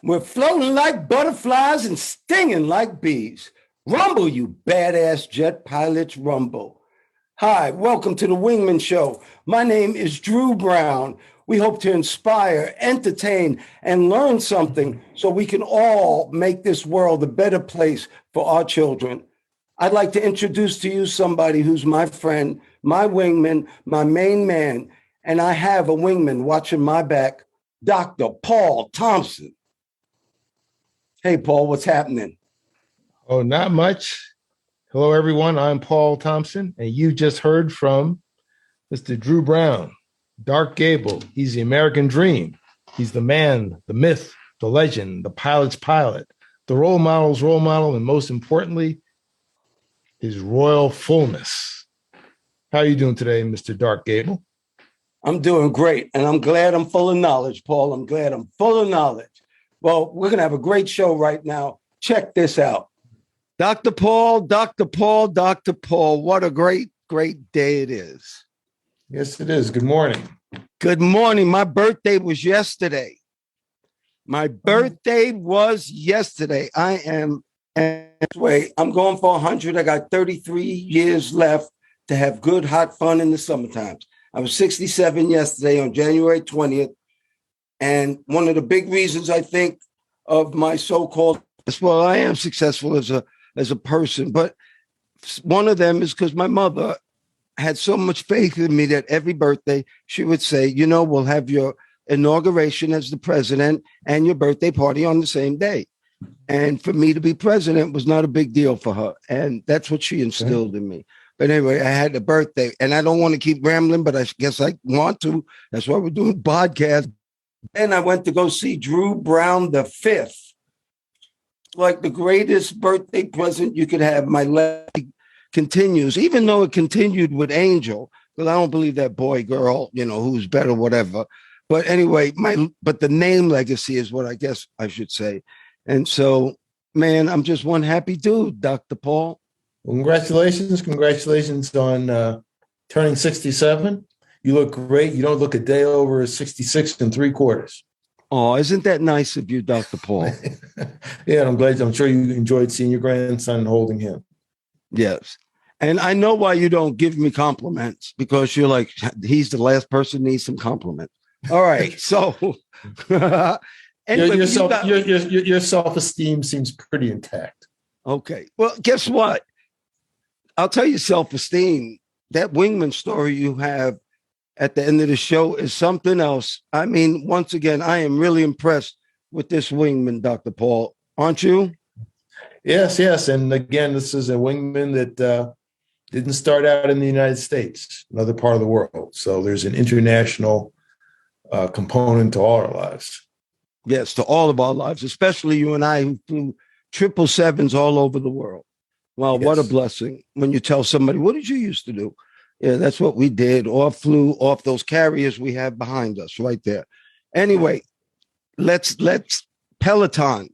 We're floating like butterflies and stinging like bees. Rumble, you badass jet pilots, rumble. Hi, welcome to the Wingman Show. My name is Drew Brown. We hope to inspire, entertain, and learn something so we can all make this world a better place for our children. I'd like to introduce to you somebody who's my friend, my wingman, my main man, and I have a wingman watching my back, Dr. Paul Thompson. Hey, Paul, what's happening? Oh, not much. Hello, everyone. I'm Paul Thompson, and you just heard from Mr. Drew Brown, Dark Gable. He's the American dream. He's the man, the myth, the legend, the pilot's pilot, the role model's role model, and most importantly, his royal fullness. How are you doing today, Mr. Dark Gable? I'm doing great, and I'm glad I'm full of knowledge, Paul. I'm glad I'm full of knowledge. Well, we're going to have a great show right now. Check this out. Dr. Paul, Dr. Paul, Dr. Paul, what a great, great day it is. Yes, it is. Good morning. Good morning. My birthday was yesterday. I'm going for 100. I got 33 years left to have good, hot fun in the summertime. I was 67 yesterday on January 20th. And one of the big reasons I think of my so-called, well, I am successful as a person, but one of them is because my mother had so much faith in me that every birthday she would say, you know, we'll have your inauguration as the president and your birthday party on the same day. And for me to be president was not a big deal for her. And that's what she instilled in me. But anyway, I had a birthday, and I don't want to keep rambling, but I guess I want to. That's why we're doing podcast. Then I went to go see Drew Brown the Fifth. Like the greatest birthday present you could have. My leg continues, even though it continued with Angel, because I don't believe that boy, girl, you know, who's better, whatever. But anyway, but the name legacy is what I guess I should say. And so, man, I'm just one happy dude, Dr. Paul. Well, congratulations on turning 67. You look great. You don't look a day over 66 3/4. Oh, isn't that nice of you, Dr. Paul? Yeah, I'm glad. I'm sure you enjoyed seeing your grandson and holding him. Yes. And I know why you don't give me compliments, because you're like, he's the last person who needs some compliments. All right. So anyway, your self-esteem seems pretty intact. Okay. Well, guess what? I'll tell you, self-esteem, that wingman story you have at the end of the show is something else. I mean, once again, I am really impressed with this wingman, Dr. Paul. Aren't you? Yes. And again, this is a wingman that didn't start out in the United States, another part of the world. So there's an international component to all our lives. Yes, to all of our lives, especially you and I who flew 777s all over the world. Well, yes. What a blessing when you tell somebody, what did you used to do? Yeah, that's what we did, or flew off those carriers we have behind us right there. Anyway, let's Peleton.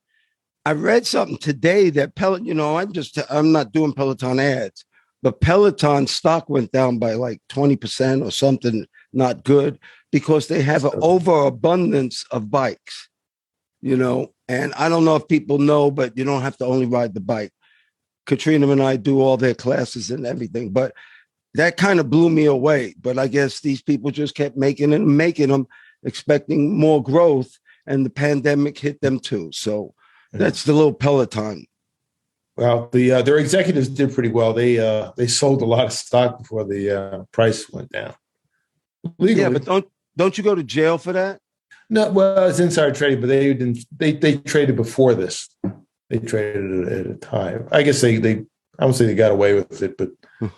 I read something today that Peleton, you know, I'm not doing Peleton ads, but Peleton stock went down by like 20% or something not good because they have an overabundance of bikes, you know, and I don't know if people know, but you don't have to only ride the bike. Katrina and I do all their classes and everything, but that kind of blew me away. But I guess these people just kept making them, expecting more growth, and the pandemic hit them too. So that's the little Peleton. Well, their executives did pretty well. They sold a lot of stock before the price went down. Legally. Yeah, but don't you go to jail for that? No, well, it's insider trading, but they didn't. They traded before this. They traded at a time. I guess they I won't say they got away with it, but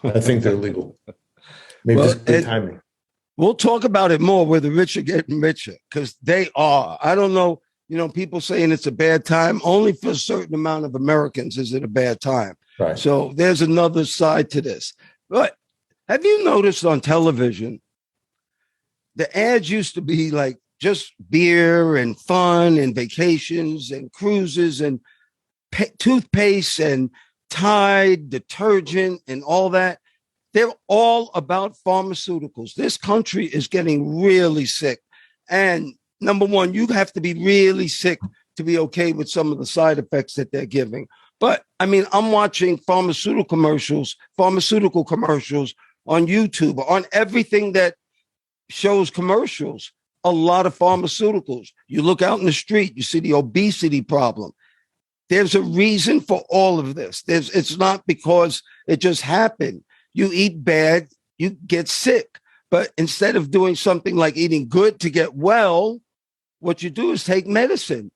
I think they're legal. Maybe just good timing. We'll talk about it more where the rich are getting richer, because they are. I don't know, you know, people saying it's a bad time. Only for a certain amount of Americans is it a bad time. Right. So there's another side to this. But have you noticed on television, the ads used to be like just beer and fun and vacations and cruises and toothpaste and Tide detergent and all that. They're all about pharmaceuticals. This country is getting really sick. And number one, you have to be really sick to be okay with some of the side effects that they're giving. But I mean, I'm watching pharmaceutical commercials on YouTube, on everything that shows commercials, a lot of pharmaceuticals. You look out in the street, you see the obesity problem. There's a reason for all of this. It's not because it just happened. You eat bad, you get sick. But instead of doing something like eating good to get well, what you do is take medicine.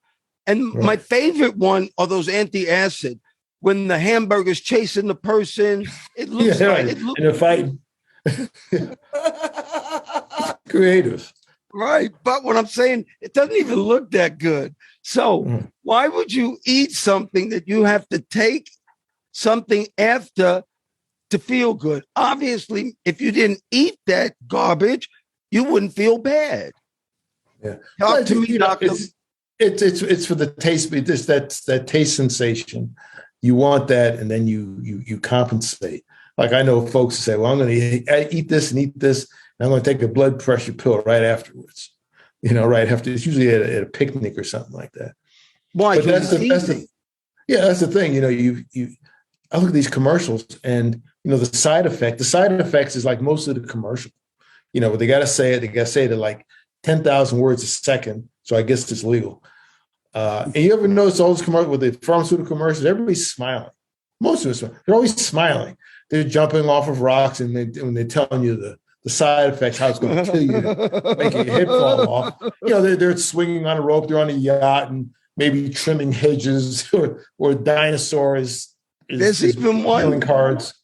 And my favorite one are those anti-acid. When the hamburger's chasing the person, it looks in a fight. Creative. Right. But what I'm saying, it doesn't even look that good. So why would you eat something that you have to take something after to feel good? Obviously, if you didn't eat that garbage, you wouldn't feel bad. Yeah. Talk to me, doctor. It's for the taste. It's that taste sensation. You want that, and then you compensate. Like I know folks who say, "Well, I'm going to eat this and eat this, and I'm going to take a blood pressure pill right afterwards." Right after. It's usually at a picnic or something like that. Why? But that's the thing. I look at these commercials, and the side effect. The side effects is like most of the commercial. They got to say it. They got to say it at like 10,000 words a second. So I guess it's legal. And you ever notice all those commercials with the pharmaceutical commercials? Everybody's smiling. Most of us, they're always smiling. They're jumping off of rocks, and when they're telling you the side effects, how it's going to kill you, make your head fall off. They're swinging on a rope. They're on a yacht and maybe trimming hedges or dinosaurs. There's even one cards.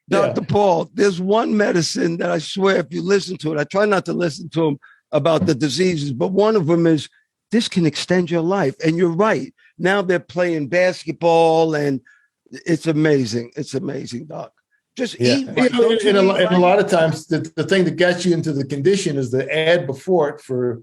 Dr. Paul, there's one medicine that I swear, if you listen to it, I try not to listen to them about the diseases, but one of them is this can extend your life. And you're right. Now they're playing basketball, and it's amazing. It's amazing, Doc. Just eat. Right. And a lot of times the thing that gets you into the condition is the ad before it for,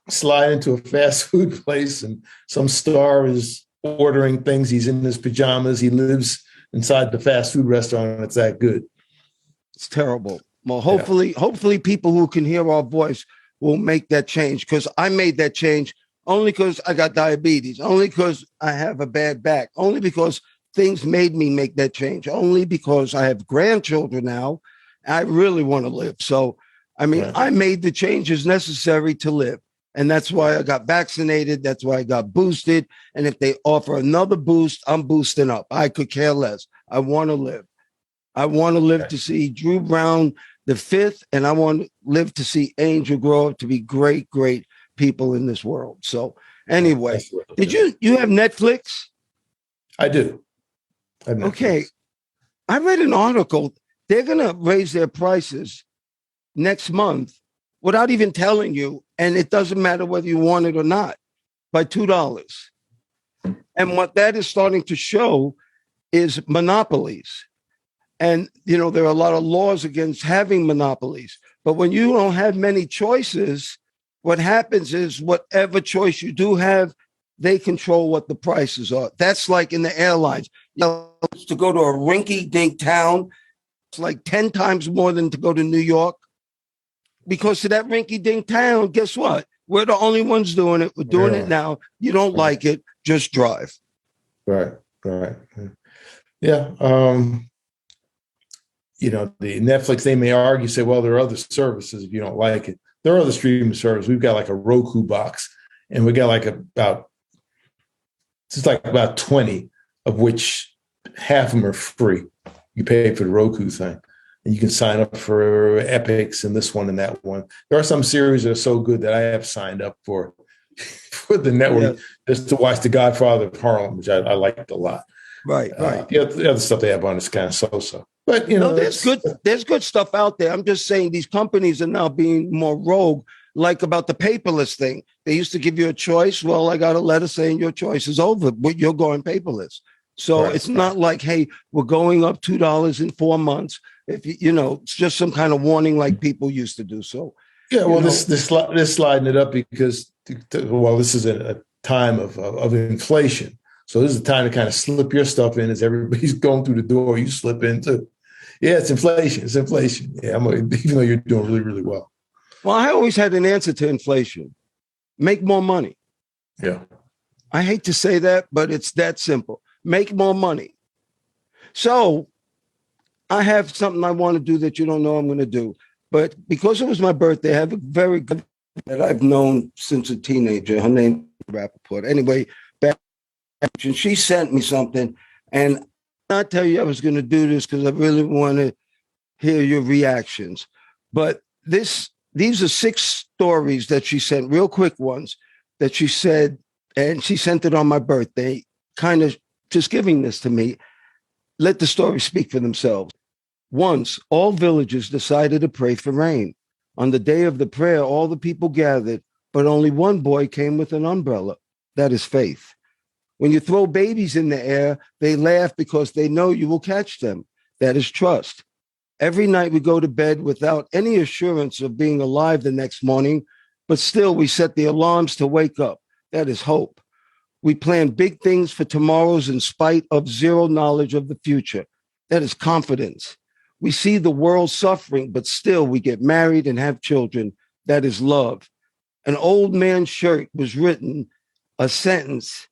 slide into a fast food place and some star is ordering things. He's in his pajamas. He lives inside the fast food restaurant, and it's that good. It's terrible. Well, hopefully people who can hear our voice will make that change, because I made that change only because I got diabetes, only because I have a bad back, only because things made me make that change, only because I have grandchildren now. I really want to live. So, I mean, I made the changes necessary to live. And that's why I got vaccinated. That's why I got boosted. And if they offer another boost, I'm boosting up. I could care less. I want to live. I want to live to see Drew Brown the fifth, and I want to live to see Angel grow up to be great, great people in this world. So anyway, did you have Netflix? I do. Okay. I read an article. They're going to raise their prices next month without even telling you. And it doesn't matter whether you want it or not, by $2. And what that is starting to show is monopolies. And, there are a lot of laws against having monopolies. But when you don't have many choices, what happens is whatever choice you do have, they control what the prices are. That's like in the airlines. To go to a rinky-dink town, it's like 10 times more than to go to New York. Because to that rinky-dink town, guess what? We're the only ones doing it. We're doing it now. You don't like it, just drive. Right. Yeah. The Netflix, they may argue, say, well, there are other services if you don't like it. There are other streaming services. We've got like a Roku box, and we got like about 20, of which half of them are free. You pay for the Roku thing, and you can sign up for Epics and this one and that one. There are some series that are so good that I have signed up for the network just to watch The Godfather of Harlem, which I liked a lot. Right. The other stuff they have on is kind of so-so. But, there's good stuff out there. I'm just saying these companies are now being more rogue, like about the paperless thing. They used to give you a choice. Well, I got a letter saying your choice is over, but you're going paperless. So it's not like, hey, we're going up $2 in 4 months. If it's just some kind of warning like people used to do. So this sliding it up because this is a time of inflation. So this is the time to kind of slip your stuff in as everybody's going through the door. You slip in too. Yeah, it's inflation. Yeah, even though you're doing really, really well. Well, I always had an answer to inflation: make more money. Yeah. I hate to say that, but it's that simple. Make more money. So I have something I want to do that you don't know I'm going to do. But because it was my birthday, I have a very good that I've known since a teenager. Her name is Rappaport. Anyway, and she sent me something. And I tell you I was going to do this because I really want to hear your reactions. But these are 6 stories that she sent, real quick ones that she said, and she sent it on my birthday, kind of just giving this to me. Let the stories speak for themselves. Once, all villagers decided to pray for rain. On the day of the prayer, all the people gathered, but only one boy came with an umbrella. That is faith. When you throw babies in the air, they laugh because they know you will catch them. That is trust. Every night we go to bed without any assurance of being alive the next morning, but still we set the alarms to wake up. That is hope. We plan big things for tomorrows in spite of zero knowledge of the future. That is confidence. We see the world suffering, but still we get married and have children. That is love. An old man's shirt was written a sentence.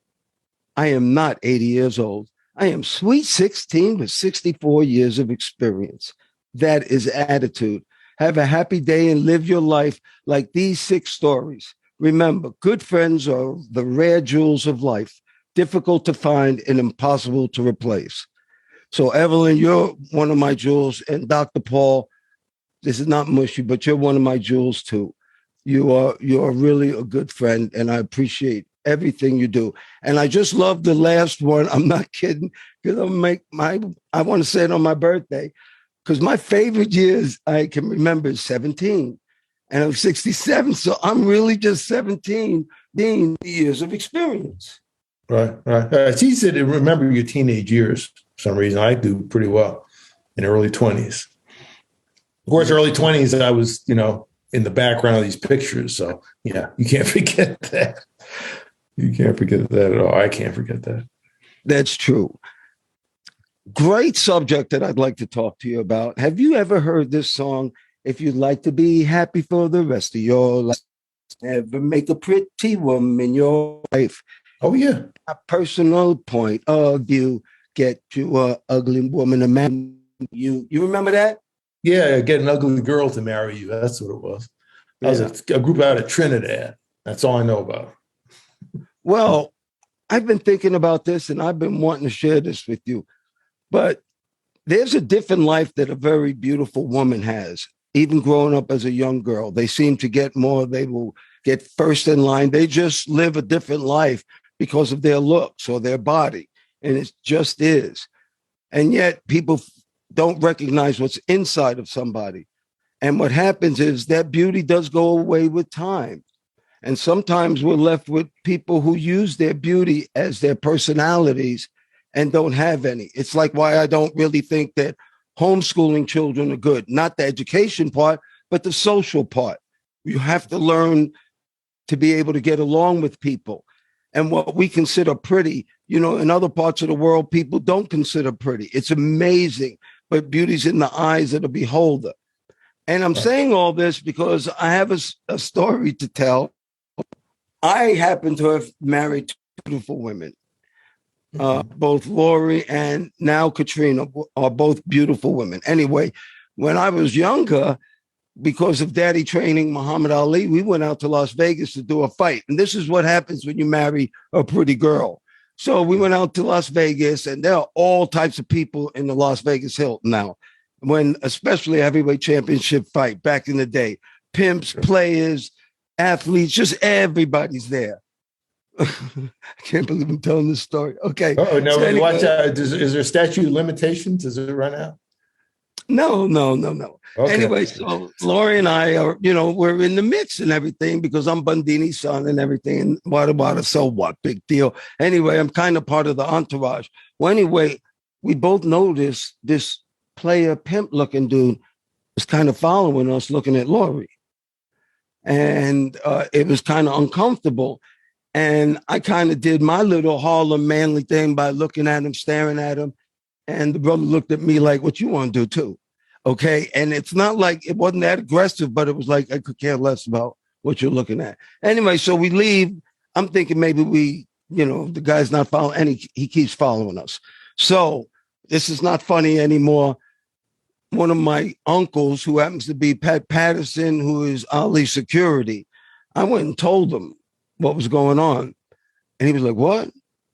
I am not 80 years old. I am sweet 16 with 64 years of experience. That is attitude. Have a happy day and live your life like these 6 stories. Remember, good friends are the rare jewels of life, difficult to find and impossible to replace. So, Evelyn, you're one of my jewels. And Dr. Paul, this is not mushy, but you're one of my jewels too. You're really a good friend, and I appreciate everything you do. And I just love the last one. I'm not kidding, because I want to say it on my birthday, because my favorite years I can remember is 17, and I'm 67. So I'm really just 17 years of experience. Right. It's easy to remember your teenage years. For some reason, I do pretty well in early 20s. Of course, early 20s, I was, in the background of these pictures. So, yeah, you can't forget that. You can't forget that at all. I can't forget that. That's true. Great subject that I'd like to talk to you about. Have you ever heard this song? If you'd like to be happy for the rest of your life, never make a pretty woman your wife. Oh, yeah. A personal point of view, get you a ugly woman to marry you. You remember that? Yeah, get an ugly girl to marry you. That's what it was. That was a group out of Trinidad. That's all I know about. Well, I've been thinking about this, and I've been wanting to share this with you. But there's a different life that a very beautiful woman has, even growing up as a young girl. They seem to get more. They will get first in line. They just live a different life because of their looks or their body. And it just is. And yet people don't recognize what's inside of somebody. And what happens is that beauty does go away with time. And sometimes we're left with people who use their beauty as their personalities and don't have any. It's like why I don't really think that homeschooling children are good. Not the education part, but the social part. You have to learn to be able to get along with people. And what we consider pretty, in other parts of the world, people don't consider pretty. It's amazing, but beauty's in the eyes of the beholder. And I'm saying all this because I have a story to tell. I happen to have married 2 beautiful women. Both Lori and now Katrina are both beautiful women. Anyway, when I was younger, because of daddy training Muhammad Ali, we went out to Las Vegas to do a fight. And this is what happens when you marry a pretty girl. So we went out to Las Vegas, and there are all types of people in the Las Vegas Hilton now, especially a heavyweight championship fight back in the day. Pimps, players, athletes, just everybody's there. I can't believe I'm telling this story. Okay. Oh, no, so anyway, watch out. Is there a statute of limitations? Does it run out? No. Okay. Anyway, so Lori and I are, we're in the mix and everything because I'm Bundini's son and everything. And wada, so what? Big deal. Anyway, I'm kind of part of the entourage. Well, anyway, we both noticed this player pimp looking dude was kind of following us, looking at Lori. And it was kind of uncomfortable. And I kind of did my little Harlem manly thing by looking at him, staring at him. And the brother looked at me like, what you want to do too? Okay. And it's not like it wasn't that aggressive, but it was like, I could care less about what you're looking at. Anyway, so we leave. I'm thinking maybe we the guy's not following, and he keeps following us. So this is not funny anymore. One of my uncles, who happens to be Pat Patterson, who is Ali Security, I went and told him what was going on. And he was like, what?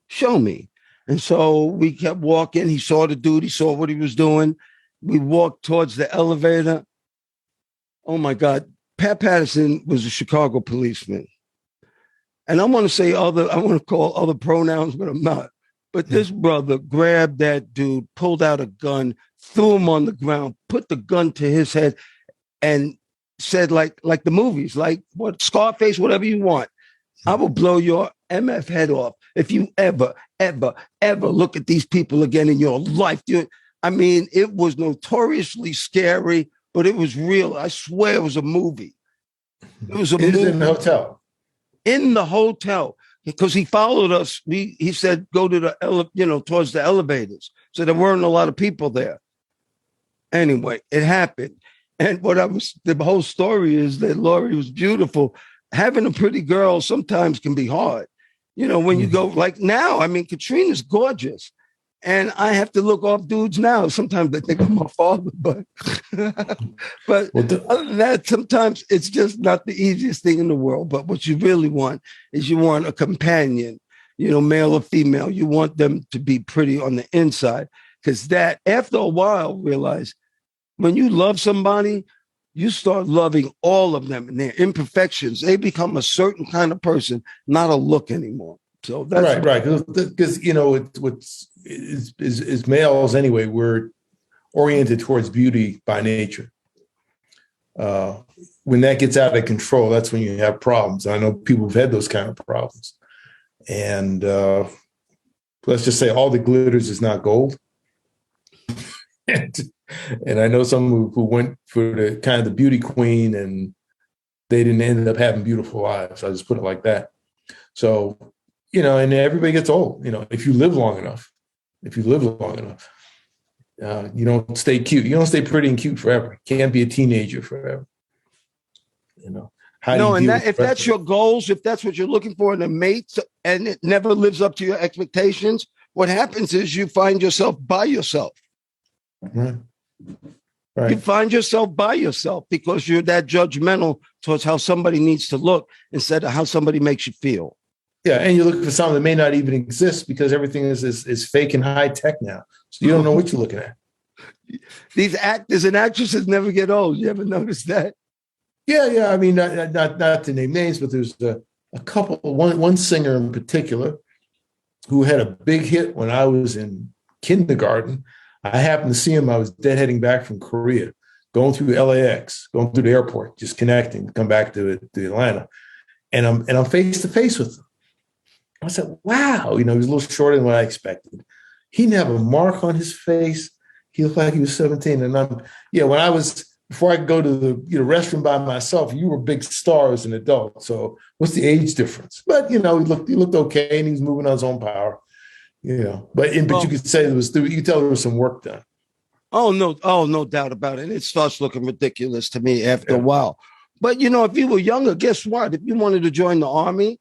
Show me. And so we kept walking. He saw the dude. He saw what he was doing. We walked towards the elevator. Oh, my God. Pat Patterson was a Chicago policeman. And I want to call other pronouns, but I'm not. But this brother grabbed that dude, pulled out a gun, threw him on the ground, put the gun to his head, and said, like the movies, like what, Scarface, whatever you want. I will blow your MF head off if you ever look at these people again in your life. I mean, it was notoriously scary, but it was real. I swear it was a movie. It was a movie. In the hotel. In the hotel. Because he followed us. He said, go to the, towards the elevators. So there weren't a lot of people there. Anyway, it happened. And the whole story is that Lori was beautiful. Having a pretty girl sometimes can be hard. When you go like now, I mean, Katrina's gorgeous. And I have to look off dudes now. Sometimes they think I'm my father, but other than that, sometimes it's just not the easiest thing in the world. But what you really want is you want a companion, male or female. You want them to be pretty on the inside, because that after a while, realize when you love somebody, you start loving all of them and their imperfections. They become a certain kind of person, not a look anymore. So that's right. Because as males anyway, we're oriented towards beauty by nature. When that gets out of control, that's when you have problems. I know people have had those kind of problems. And let's just say all the glitters is not gold. And I know some who went for the kind of the beauty queen, and they didn't end up having beautiful lives. I'll just put it like that. So, and everybody gets old. If you live long enough, you don't stay cute. You don't stay pretty and cute forever. You can't be a teenager forever. If that's your goals, if that's what you're looking for in a mate, and it never lives up to your expectations, what happens is you find yourself by yourself. Right. You find yourself by yourself because you're that judgmental towards how somebody needs to look instead of how somebody makes you feel. Yeah, and you look for something that may not even exist because everything is fake and high tech now. So you don't know what you're looking at. These actors and actresses never get old. You ever notice that? Yeah. I mean, not to name names, but there's a couple. One singer in particular who had a big hit when I was in kindergarten. I happened to see him. I was deadheading back from Korea, going through LAX, going through the airport, just connecting to come back to Atlanta, and I'm face to face with him. I said, "Wow, he was a little shorter than what I expected. He didn't have a mark on his face. He looked like he was 17." And before I could go to the restroom by myself, you were a big star as an adult. So what's the age difference? But he looked okay, and he was moving on his own power. But you could say you could tell there was some work done. No doubt about it. And it starts looking ridiculous to me after a while. But if you were younger, guess what? If you wanted to join the Army,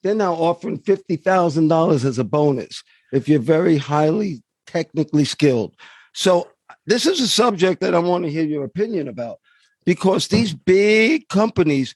they're now offering $50,000 as a bonus if you're very highly technically skilled. So this is a subject that I want to hear your opinion about, because these big companies,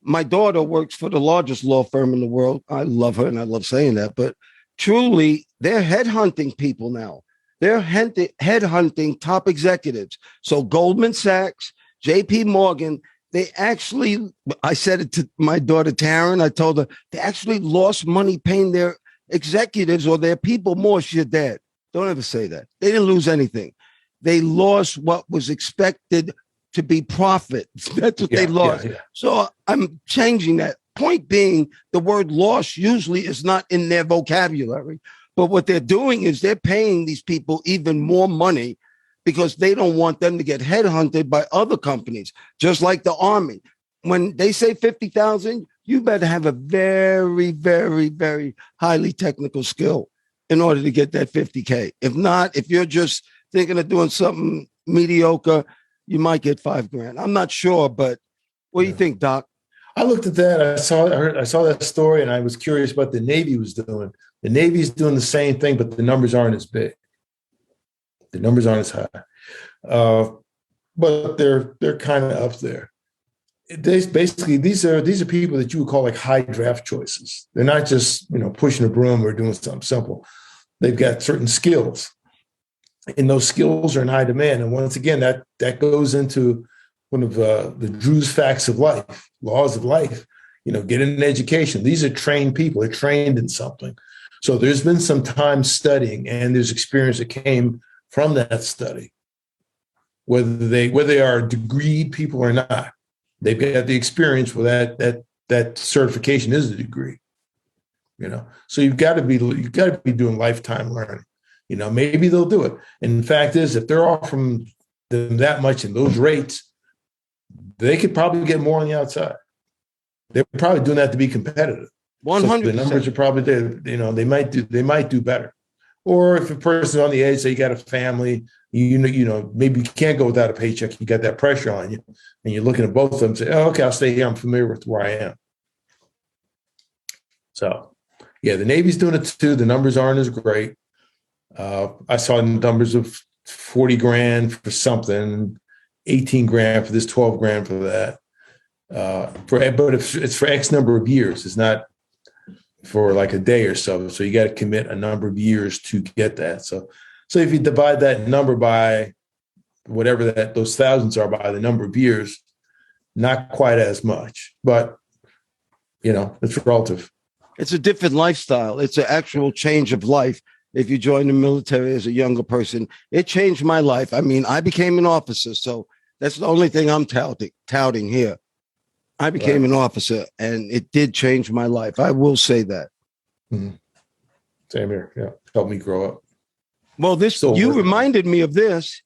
my daughter works for the largest law firm in the world. I love her and I love saying that, but truly, they're headhunting people now. They're headhunting top executives. So Goldman Sachs, JP Morgan, I said it to my daughter, Taryn, I told her, they actually lost money paying their executives or their people more. She said, Dad, don't ever say that. They didn't lose anything. They lost what was expected to be profit. That's what they lost. Yeah. So I'm changing that. Point being, the word loss usually is not in their vocabulary. But what they're doing is they're paying these people even more money because they don't want them to get headhunted by other companies, just like the Army. When they say 50,000, you better have a very, very, very highly technical skill in order to get that 50K. If not, if you're just thinking of doing something mediocre, you might get $5,000. I'm not sure, but what do you think, Doc? I looked at that. I saw that story, and I was curious what the Navy was doing. The Navy's doing the same thing, but the numbers aren't as big. The numbers aren't as high, but they're kind of up there. Basically, these are people that you would call like high draft choices. They're not just pushing a broom or doing something simple. They've got certain skills, and those skills are in high demand. And once again, that goes into one of the Drew's facts of life, laws of life. Get an education. These are trained people. They're trained in something. So there's been some time studying, and there's experience that came from that study. Whether they are degreed people or not, they've got the experience where that certification is a degree. So you've got to be doing lifetime learning. Maybe they'll do it. And the fact is, if they're offering them that much in those rates, they could probably get more on the outside. They're probably doing that to be competitive. 100%. So the numbers are probably there. They might do better. Or if a person's on the edge, say you got a family, maybe you can't go without a paycheck. You got that pressure on you, and you're looking at both of them and say, "Oh, okay, I'll stay here. I'm familiar with where I am." So, yeah, the Navy's doing it too. The numbers aren't as great. I saw numbers of 40 grand for something, 18 grand for this, 12 grand for that. But it's for X number of years. It's not for like a day or so. So you got to commit a number of years to get that. So if you divide that number by whatever those thousands are by the number of years, not quite as much, but it's relative. It's a different lifestyle. It's an actual change of life. If you join the military as a younger person, it changed my life. I mean, I became an officer, so that's the only thing I'm touting here. I became an officer, and it did change my life. I will say that. Mm-hmm. Same here. Yeah, helped me grow up. Well, you reminded me of this.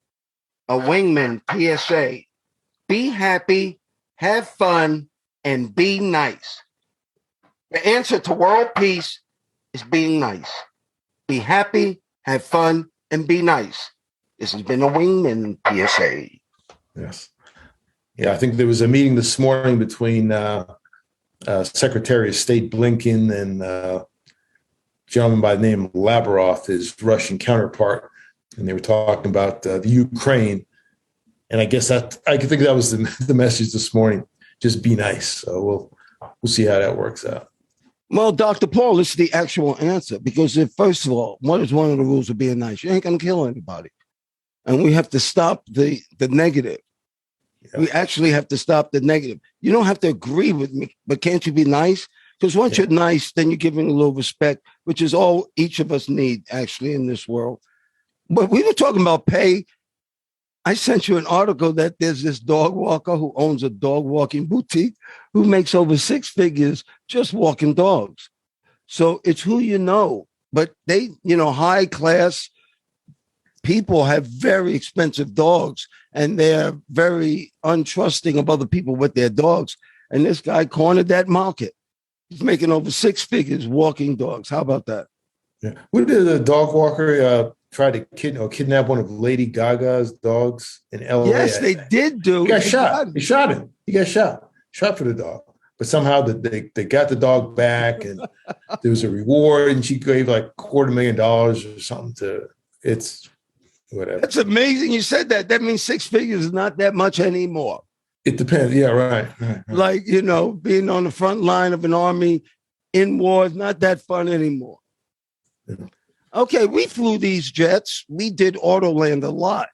A wingman PSA: be happy, have fun, and be nice. The answer to world peace is being nice. Be happy, have fun, and be nice. This has been a wingman PSA. Yes. Yeah, I think there was a meeting this morning between Secretary of State Blinken and a gentleman by the name of Lavrov, his Russian counterpart, and they were talking about the Ukraine. And I guess I think that was the message this morning. Just be nice. So we'll see how that works out. Well, Dr. Paul, it's the actual answer, because first of all, what is one of the rules of being nice? You ain't going to kill anybody. And we have to stop the negative. Yeah. We actually have to stop the negative. You don't have to agree with me, but can't you be nice? Because once you're nice, then you're giving a little respect, which is all each of us need actually in this world. But we were talking about pay. I sent you an article that there's this dog walker who owns a dog walking boutique who makes over 6 figures just walking dogs. So it's who you know. But they, high class people have very expensive dogs, and they're very untrusting of other people with their dogs. And this guy cornered that market. He's making over 6 figures walking dogs. How about that? Yeah. We did a dog walker tried to kidnap one of Lady Gaga's dogs in LA. Yes, they did do. He got shot. He shot him. He got shot. Shot for the dog. But somehow they got the dog back, and there was a reward, and she gave like $250,000 or something it's whatever. That's amazing. You said that. That means 6 figures is not that much anymore. It depends. Yeah, right. Like, being on the front line of an army in war is not that fun anymore. Yeah. Okay, we flew these jets. We did Autoland a lot.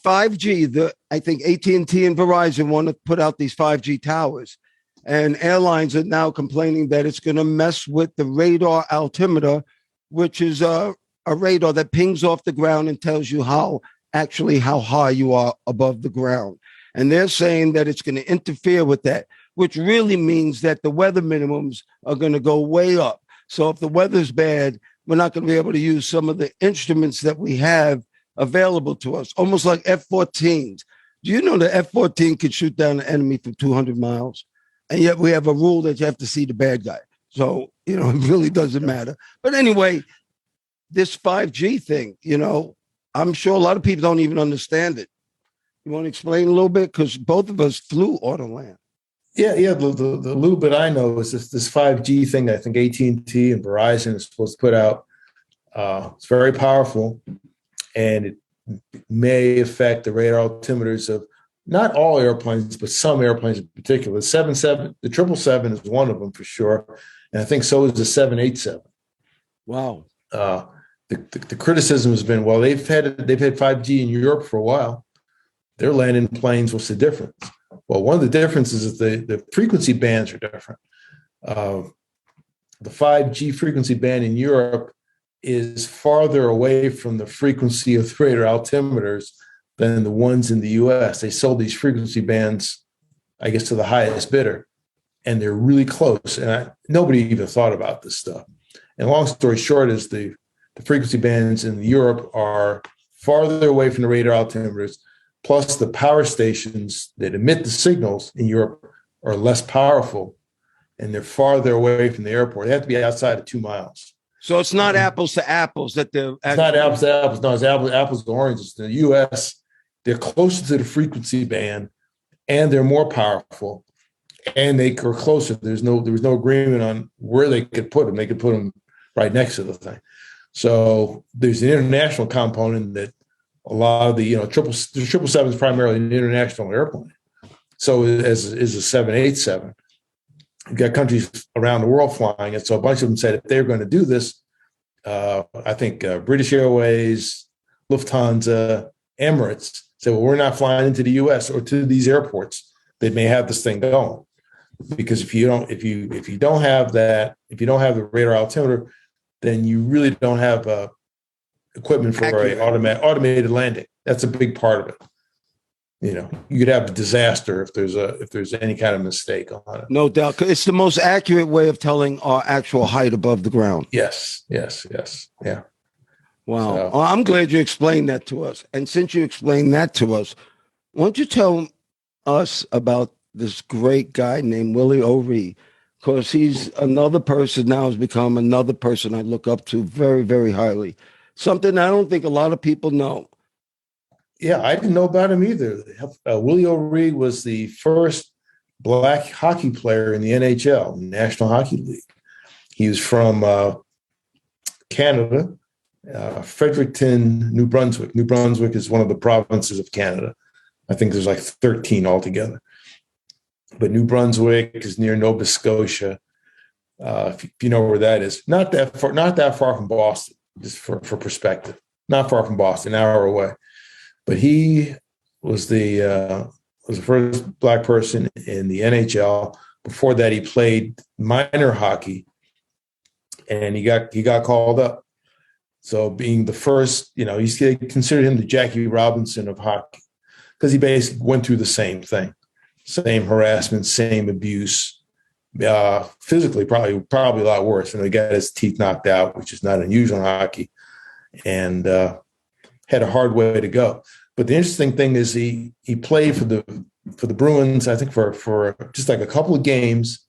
5G, I think AT&T and Verizon want to put out these 5G towers. And airlines are now complaining that it's going to mess with the radar altimeter, which is a radar that pings off the ground and tells you how high you are above the ground. And they're saying that it's going to interfere with that, which really means that the weather minimums are going to go way up. So if the weather's bad, we're not going to be able to use some of the instruments that we have available to us, almost like F-14s. Do you know the F-14 could shoot down an enemy from 200 miles? And yet we have a rule that you have to see the bad guy. So, it really doesn't matter. But anyway, this 5G thing, I'm sure a lot of people don't even understand it. You want to explain a little bit? Because both of us flew Autoland. Yeah. The little bit I know is this 5G thing. I think AT&T and Verizon is supposed to put out. It's very powerful, and it may affect the radar altimeters of not all airplanes, but some airplanes in particular. The 777 is one of them for sure, and I think so is the 787. Wow. The criticism has been, well, they've had 5G in Europe for a while. They're landing planes. What's the difference? Well, one of the differences is the frequency bands are different. The 5G frequency band in Europe is farther away from the frequency of the radar altimeters than the ones in the US. They sold these frequency bands, I guess, to the highest bidder, and they're really close. And nobody even thought about this stuff. And long story short is the frequency bands in Europe are farther away from the radar altimeters, plus the power stations that emit the signals in Europe are less powerful, and they're farther away from the airport. They have to be outside of 2 miles. So it's not apples to apples that they're It's not apples to apples. No, it's apples to oranges. In the U.S., they're closer to the frequency band, and they're more powerful, and they are closer. There was no agreement on where they could put them. They could put them right next to the thing. So there's an international component that a lot of the 777 is primarily an international airplane. So is a 787. You've got countries around the world flying it. So a bunch of them said if they're going to do this, I think British Airways, Lufthansa, Emirates said, well, we're not flying into the U.S. or to these airports that may have this thing going. Because if you don't have the radar altimeter, then you really don't have equipment for an automated landing. That's a big part of it. You could have a disaster if there's any kind of mistake on it. No doubt. It's the most accurate way of telling our actual height above the ground. Yes. Yeah. Wow. So, I'm glad you explained that to us. And since you explained that to us, why don't you tell us about this great guy named Willie O'Ree? Because he's another person now has become another person I look up to very, very highly. Something I don't think a lot of people know. Yeah, I didn't know about him either. Willie O'Ree was the first black hockey player in the NHL, National Hockey League. He was from Canada, Fredericton, New Brunswick. New Brunswick is one of the provinces of Canada. I think there's like 13 altogether. But New Brunswick is near Nova Scotia. If you know where that is, not that far from Boston, just for perspective. Not far from Boston, an hour away. But he was the first black person in the NHL. Before that, he played minor hockey, and he got called up. So being the first, they considered him the Jackie Robinson of hockey because he basically went through the same thing, same harassment, same abuse. Physically, probably a lot worse. And he got his teeth knocked out, which is not unusual in hockey, and had a hard way to go. But the interesting thing is he played for the Bruins, I think for just like a couple of games,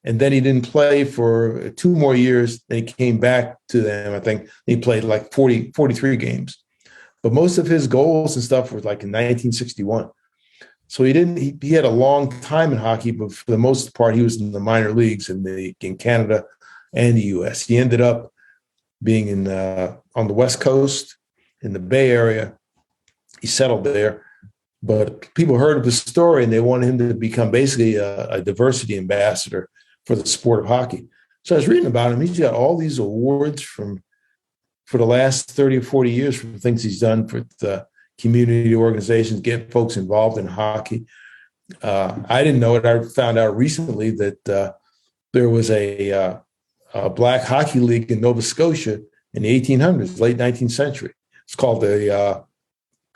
and then he didn't play for 2 more years. Then he came back to them. I think he played like 43 games. But most of his goals and stuff were like in 1961. So he had a long time in hockey, but for the most part, he was in the minor leagues in Canada and the US. He ended up being on the West Coast in the Bay Area. He settled there, but people heard of his story and they wanted him to become basically a diversity ambassador for the sport of hockey. So I was reading about him. He's got all these awards for the last 30 or 40 years for things he's done for the community organizations, get folks involved in hockey. I didn't know it. I found out recently that there was a black hockey league in Nova Scotia in the 1800s, late 19th century. It's called the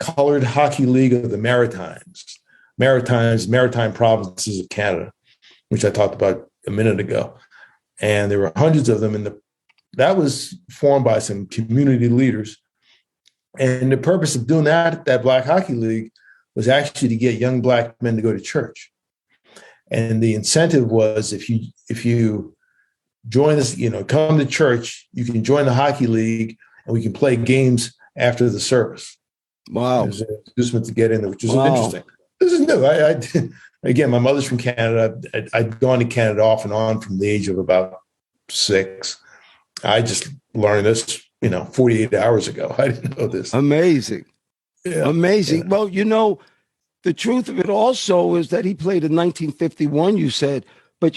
Colored Hockey League of the Maritime Provinces of Canada, which I talked about a minute ago. And there were hundreds of them, and that was formed by some community leaders. And the purpose of doing that Black Hockey League was actually to get young black men to go to church. And the incentive was if you join this, come to church, you can join the hockey league and we can play games after the service. Wow. There's an inducement to get in there, which is interesting. This is new. Again, my mother's from Canada. I'd gone to Canada off and on from the age of about 6. I just learned this, 48 hours ago. I didn't know this. Amazing. Yeah. Amazing. Yeah. Well, the truth of it also is that he played in 1951, you said, but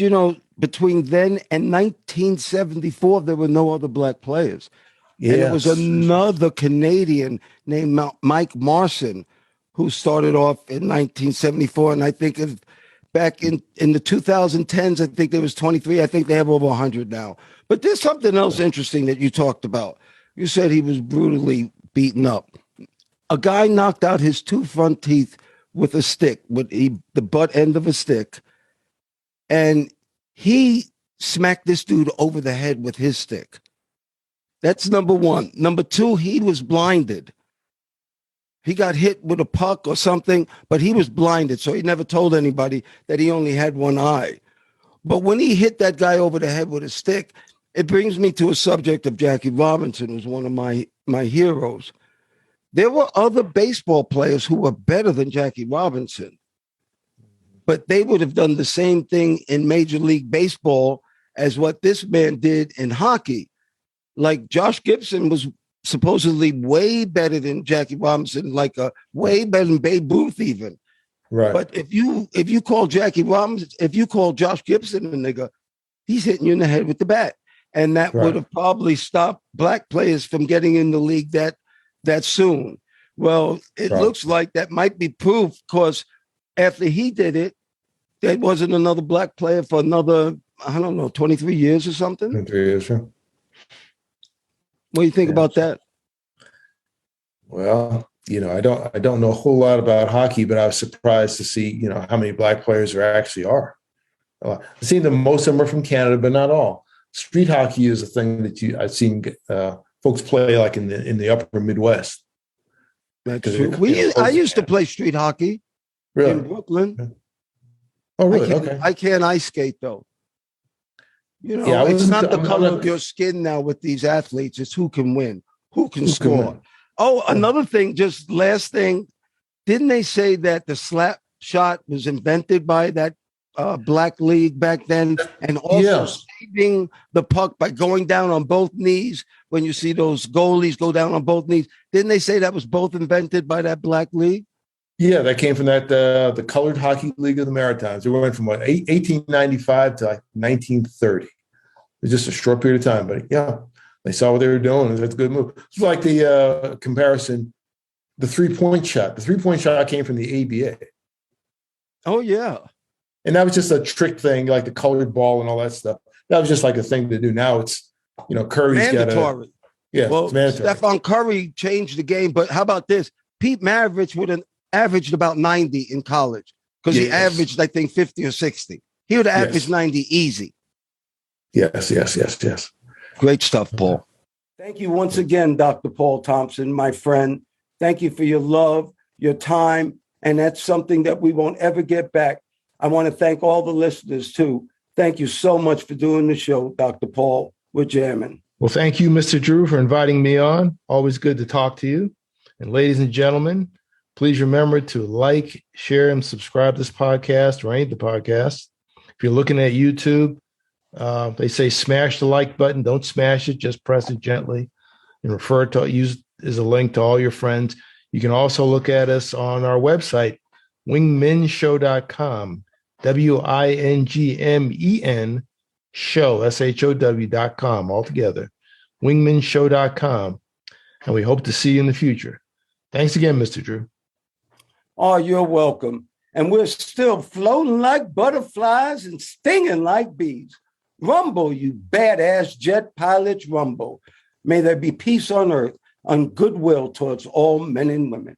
between then and 1974, there were no other black players. Yes. And it was another Canadian named Mike Marson who started off in 1974. And I think back in the 2010s, I think there was 23. I think they have over 100 now. But there's something else interesting that you talked about. You said he was brutally beaten up. A guy knocked out his 2 front teeth with a stick, with the butt end of a stick. And he smacked this dude over the head with his stick. That's number 1. Number 2, he was blinded. He got hit with a puck or something, but he was blinded. So he never told anybody that he only had one eye. But when he hit that guy over the head with a stick, it brings me to a subject of Jackie Robinson, who's one of my heroes. There were other baseball players who were better than Jackie Robinson, but they would have done the same thing in Major League Baseball as what this man did in hockey. Like Josh Gibson was supposedly way better than Jackie Robinson, way better than Babe Ruth even. Right. But if you call Jackie Robinson, if you call Josh Gibson a nigga, he's hitting you in the head with the bat. And that would have probably stopped black players from getting in the league that soon. Well, it looks like that might be proof, because after he did it, there wasn't another black player for another, 23 years or something. 23 years, yeah. What do you think about that? Well, I don't know a whole lot about hockey, but I was surprised to see, how many black players there actually are. I've seen most of them are from Canada, but not all. Street hockey is a thing that I've seen folks play like in the upper Midwest. That's true. I used to play street hockey in Brooklyn. Oh, really? Okay. I can't ice skate though. It's not the color of your skin now with these athletes. It's who can win, who can score. Oh, another thing, just last thing. Didn't they say that the slap shot was invented by that black league back then, and also saving the puck by going down on both knees when you see those goalies go down on both knees? Didn't they say that was both invented by that black league? Yeah, that came from that the Colored Hockey League of the Maritimes. It went from 1895 to 1930. It's just a short period of time, but yeah, they saw what they were doing. That's a good move. It's like the comparison, the 3-point shot. The 3-point shot came from the ABA. Oh, yeah. And that was just a trick thing, like the colored ball and all that stuff. That was just like a thing to do. Now it's, Curry's mandatory. It's mandatory. Stephon Curry changed the game, but how about this? Pete Maravich would have averaged about 90 in college, because he averaged, I think, 50 or 60. He would have averaged 90 easy. Yes. Great stuff, Paul. Thank you once again, Dr. Paul Thompson, my friend. Thank you for your love, your time, and that's something that we won't ever get back. I want to thank all the listeners, too. Thank you so much for doing the show, Dr. Paul. We're jamming. Well, thank you, Mr. Drew, for inviting me on. Always good to talk to you. And ladies and gentlemen, please remember to like, share, and subscribe to this podcast or any of the podcasts. If you're looking at YouTube, they say smash the like button. Don't smash it. Just press it gently and use as a link to all your friends. You can also look at us on our website, wingmenshow.com, WINGMEN show, SHOW.com, altogether, wingmenshow.com. And we hope to see you in the future. Thanks again, Mr. Drew. Oh, you're welcome. And we're still floating like butterflies and stinging like bees. Rumble, you badass jet pilots, rumble. May there be peace on earth, and goodwill towards all men and women.